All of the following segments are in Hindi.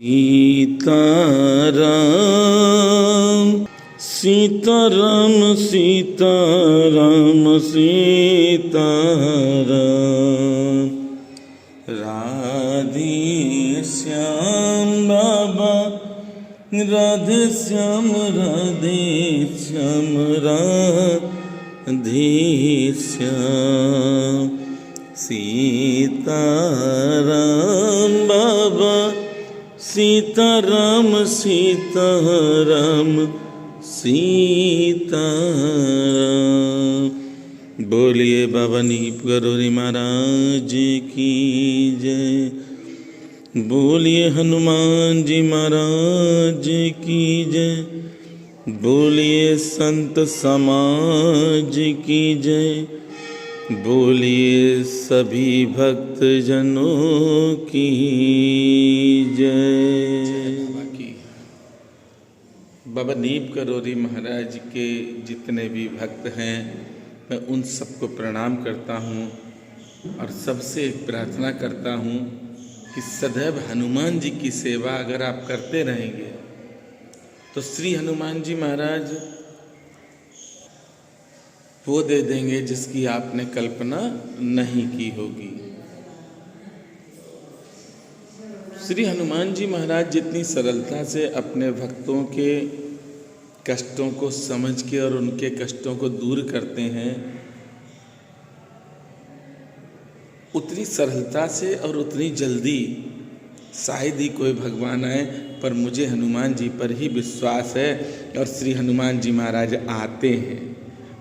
सीताराम सीताराम सीताराम सीताराम। राधे श्याम बाबा राधे श्याम राधे श्याम राधे श्याम। सीताराम बाबा सीताराम सीताराम सीताराम। बोलिए बाबा नीप गरोरी महाराज की जय। बोलिए हनुमान जी महाराज की जय। बोलिए संत समाज की जय। बोलिए सभी भक्त जनों की जय। बाबा नीप गरोरी महाराज के जितने भी भक्त हैं मैं उन सबको प्रणाम करता हूँ और सबसे प्रार्थना करता हूँ कि सदैव हनुमान जी की सेवा अगर आप करते रहेंगे तो श्री हनुमान जी महाराज वो दे देंगे जिसकी आपने कल्पना नहीं की होगी। श्री हनुमान जी महाराज जितनी सरलता से अपने भक्तों के कष्टों को समझ के और उनके कष्टों को दूर करते हैं, उतनी सरलता से और उतनी जल्दी शायद ही कोई भगवान आए, पर मुझे हनुमान जी पर ही विश्वास है और श्री हनुमान जी महाराज आते हैं,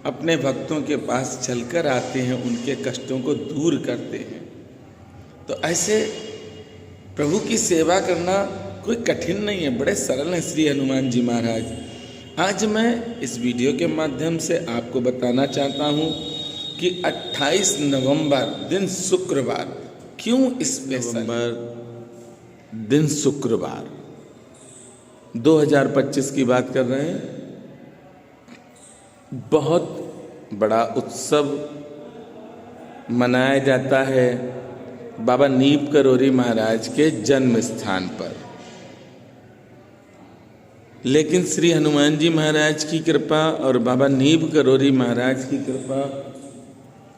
अपने भक्तों के पास चलकर आते हैं, उनके कष्टों को दूर करते हैं। तो ऐसे प्रभु की सेवा करना कोई कठिन नहीं है, बड़े सरल हैं श्री हनुमान जी महाराज। आज मैं इस वीडियो के माध्यम से आपको बताना चाहता हूँ कि 28 नवंबर दिन शुक्रवार क्यों स्पेशल दिन शुक्रवार 2025 की बात कर रहे हैं। बहुत बड़ा उत्सव मनाया जाता है बाबा नीप गरोरी महाराज के जन्म स्थान पर, लेकिन श्री हनुमान जी महाराज की कृपा और बाबा नीप गरोरी महाराज की कृपा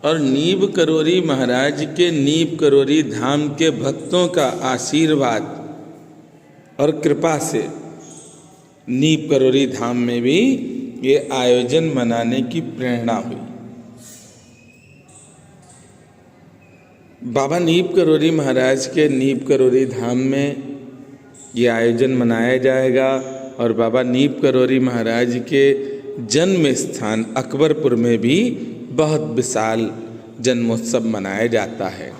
और नीप गरोरी महाराज के नीप गरोरी धाम के भक्तों का आशीर्वाद और कृपा से नीप गरोरी धाम में भी ये आयोजन मनाने की प्रेरणा हुई। बाबा नीप गरोरी महाराज के नीप गरोरी धाम में ये आयोजन मनाया जाएगा और बाबा नीप गरोरी महाराज के जन्म स्थान अकबरपुर में भी बहुत विशाल जन्मोत्सव मनाया जाता है।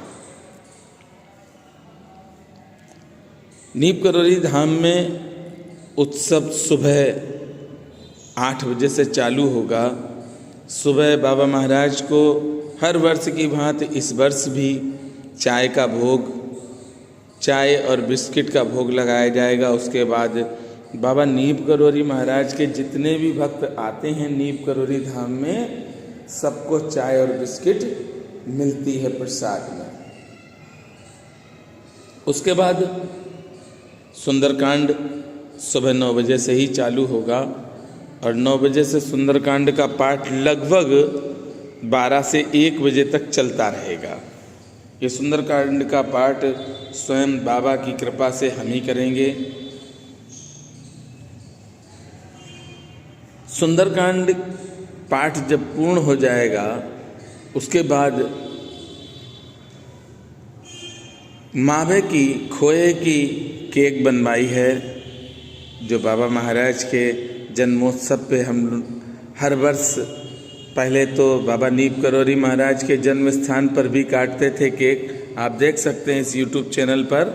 नीप गरोरी धाम में उत्सव सुबह 8 बजे से चालू होगा। सुबह बाबा महाराज को हर वर्ष की भांति इस वर्ष भी चाय का भोग, चाय और बिस्किट का भोग लगाया जाएगा। उसके बाद बाबा नीप गरोरी महाराज के जितने भी भक्त आते हैं नीप गरोरी धाम में, सबको चाय और बिस्किट मिलती है प्रसाद में। उसके बाद सुंदरकांड सुबह 9 बजे से ही चालू होगा और 9 बजे से सुंदरकांड का पाठ लगभग 12 से 1 बजे तक चलता रहेगा। ये सुंदरकांड का पाठ स्वयं बाबा की कृपा से हम ही करेंगे। सुंदरकांड पाठ जब पूर्ण हो जाएगा उसके बाद मावे की खोए की केक बनवाई है, जो बाबा महाराज के जन्मोत्सव पे हम हर वर्ष पहले तो बाबा नीप गरोरी महाराज के जन्म स्थान पर भी काटते थे केक। आप देख सकते हैं इस YouTube चैनल पर।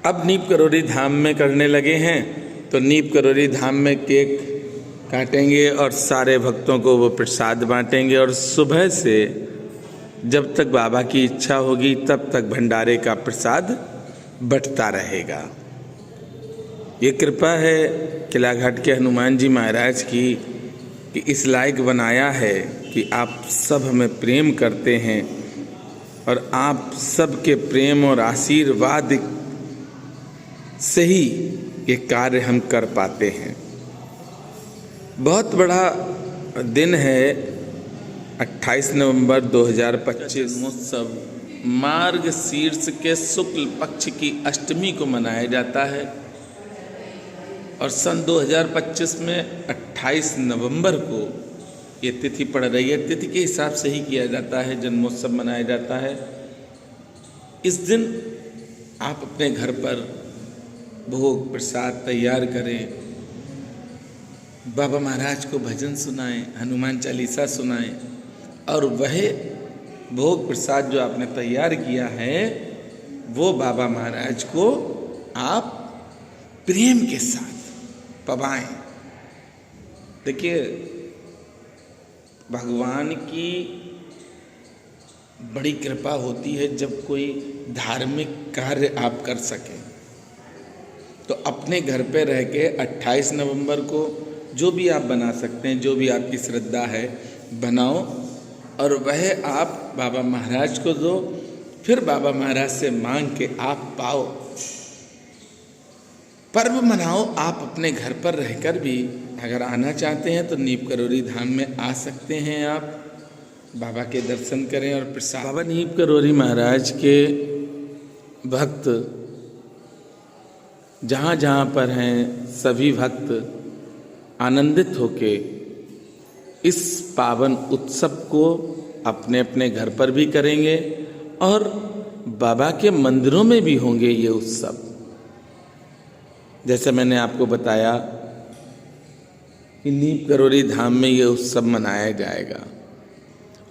अब नीप गरोरी धाम में करने लगे हैं तो नीप गरोरी धाम में केक काटेंगे और सारे भक्तों को वो प्रसाद बांटेंगे और सुबह से जब तक बाबा की इच्छा होगी तब तक भंडारे का प्रसाद बंटता रहेगा। ये कृपा है किलाघाट के हनुमान जी महाराज की कि इस लायक बनाया है कि आप सब हमें प्रेम करते हैं और आप सबके प्रेम और आशीर्वाद से ही ये कार्य हम कर पाते हैं। बहुत बड़ा दिन है 28 नवंबर 2025 महोत्सव मार्ग शीर्ष के शुक्ल पक्ष की अष्टमी को मनाया जाता है और सन 2025 में 28 नवंबर को ये तिथि पड़ रही है। तिथि के हिसाब से ही किया जाता है, जन्मोत्सव मनाया जाता है। इस दिन आप अपने घर पर भोग प्रसाद तैयार करें, बाबा महाराज को भजन सुनाएं, हनुमान चालीसा सुनाएं और वह भोग प्रसाद जो आपने तैयार किया है वो बाबा महाराज को आप प्रेम के साथ पवाएं। देखिए, भगवान की बड़ी कृपा होती है जब कोई धार्मिक कार्य आप कर सकें। तो अपने घर पे रह के 28 नवंबर को जो भी आप बना सकते हैं, जो भी आपकी श्रद्धा है बनाओ और वह आप बाबा महाराज को दो, फिर बाबा महाराज से मांग के आप पाओ। पर्व मनाओ। आप अपने घर पर रहकर भी अगर आना चाहते हैं तो नीप करोरी धाम में आ सकते हैं। आप बाबा के दर्शन करें और प्रसाद। बाबा नीप करोरी महाराज के भक्त जहाँ जहाँ पर हैं सभी भक्त आनंदित होके इस पावन उत्सव को अपने अपने घर पर भी करेंगे और बाबा के मंदिरों में भी होंगे ये उत्सव। जैसे मैंने आपको बताया कि नीप करोरी धाम में ये उत्सव मनाया जाएगा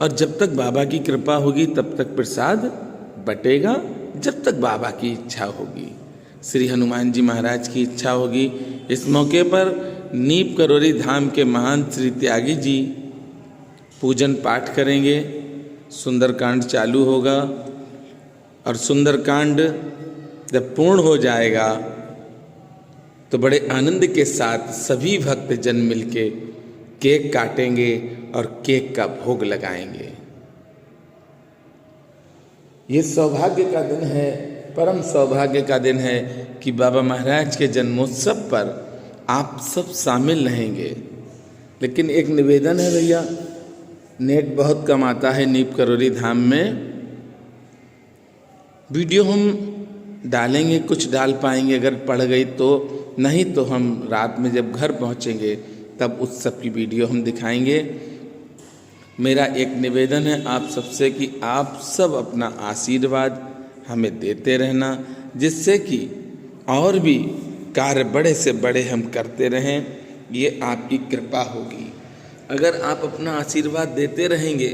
और जब तक बाबा की कृपा होगी तब तक प्रसाद बटेगा, जब तक बाबा की इच्छा होगी, श्री हनुमान जी महाराज की इच्छा होगी। इस मौके पर नीप करोरी धाम के महान श्री त्यागी जी पूजन पाठ करेंगे, सुंदरकांड चालू होगा और सुंदरकांड जब पूर्ण हो जाएगा तो बड़े आनंद के साथ सभी भक्त जन मिलके केक काटेंगे और केक का भोग लगाएंगे। ये सौभाग्य का दिन है, परम सौभाग्य का दिन है कि बाबा महाराज के जन्मोत्सव पर आप सब शामिल रहेंगे। लेकिन एक निवेदन है भैया, नेट बहुत कम आता है नीप करोरी धाम में। वीडियो हम डालेंगे, कुछ डाल पाएंगे अगर पड़ गई तो, नहीं तो हम रात में जब घर पहुंचेंगे तब उस सब की वीडियो हम दिखाएंगे। मेरा एक निवेदन है आप सबसे कि आप सब अपना आशीर्वाद हमें देते रहना, जिससे कि और भी कार्य बड़े से बड़े हम करते रहें। ये आपकी कृपा होगी। अगर आप अपना आशीर्वाद देते रहेंगे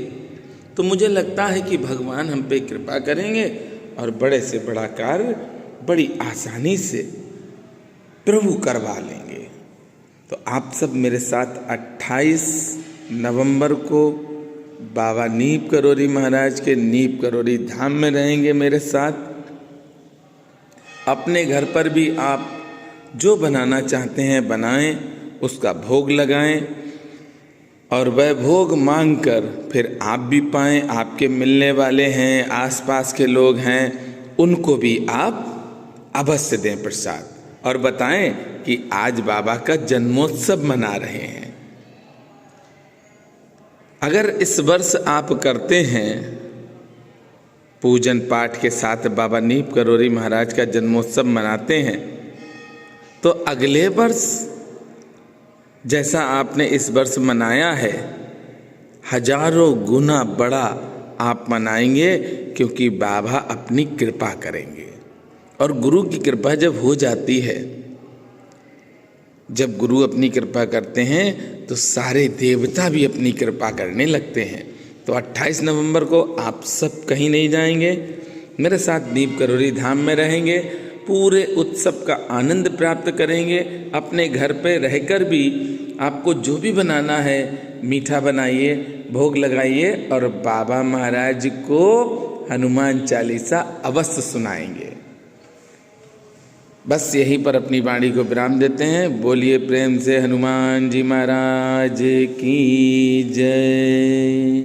तो मुझे लगता है कि भगवान हम पे कृपा करेंगे और बड़े से बड़ा कार्य बड़ी आसानी से प्रभु करवा लेंगे। तो आप सब मेरे साथ 28 नवंबर को बाबा नीप करोरी महाराज के नीप करोरी धाम में रहेंगे मेरे साथ। अपने घर पर भी आप जो बनाना चाहते हैं बनाएं, उसका भोग लगाएं और वह भोग मांगकर फिर आप भी पाएं। आपके मिलने वाले हैं, आसपास के लोग हैं, उनको भी आप अवश्य दें प्रसाद और बताएं कि आज बाबा का जन्मोत्सव मना रहे हैं। अगर इस वर्ष आप करते हैं पूजन पाठ के साथ बाबा नीप करोरी महाराज का जन्मोत्सव मनाते हैं तो अगले वर्ष जैसा आपने इस वर्ष मनाया है हजारों गुना बड़ा आप मनाएंगे, क्योंकि बाबा अपनी कृपा करेंगे। और गुरु की कृपा जब हो जाती है, जब गुरु अपनी कृपा करते हैं तो सारे देवता भी अपनी कृपा करने लगते हैं। तो 28 नवंबर को आप सब कहीं नहीं जाएंगे, मेरे साथ नीप करोरी धाम में रहेंगे, पूरे उत्सव का आनंद प्राप्त करेंगे। अपने घर पे रहकर भी आपको जो भी बनाना है मीठा बनाइए, भोग लगाइए और बाबा महाराज को हनुमान चालीसा अवश्य सुनाएंगे। बस यहीं पर अपनी वाणी को विराम देते हैं। बोलिए प्रेम से हनुमान जी महाराज की जय।